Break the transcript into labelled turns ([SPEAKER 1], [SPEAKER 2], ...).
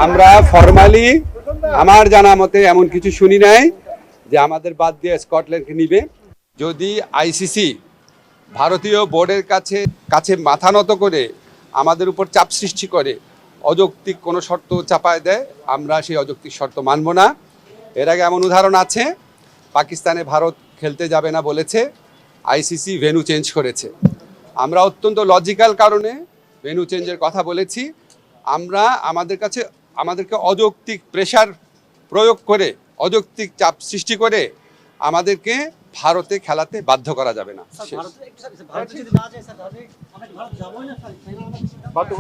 [SPEAKER 1] আমরা ফরমালি আমার জানা মতে এমন কিছু শুনি নাই যে আমাদের বাদ দিয়ে স্কটল্যান্ডকে নিবে। যদি আইসিসি ভারতীয় বোর্ডের কাছে মাথা নত করে আমাদের উপর চাপ সৃষ্টি করে অযৌক্তিক কোনো শর্ত চাপায় দেয়, আমরা সেই অযৌক্তিক শর্ত মানব না। এর আগে এমন উদাহরণ আছে, পাকিস্তানে ভারত খেলতে যাবে না বলেছে, আইসিসি ভেন্যু চেঞ্জ করেছে। আমরা অত্যন্ত লজিক্যাল কারণে ভেন্যু চেঞ্জের কথা বলেছি। আমরা আমাদেরকে অযৌক্তিক প্রেশার প্রয়োগ করে, অযৌক্তিক চাপ সৃষ্টি করে আমাদেরকে ভারতে খেলাতে বাধ্য করা যাবে না।
[SPEAKER 2] বাধ্য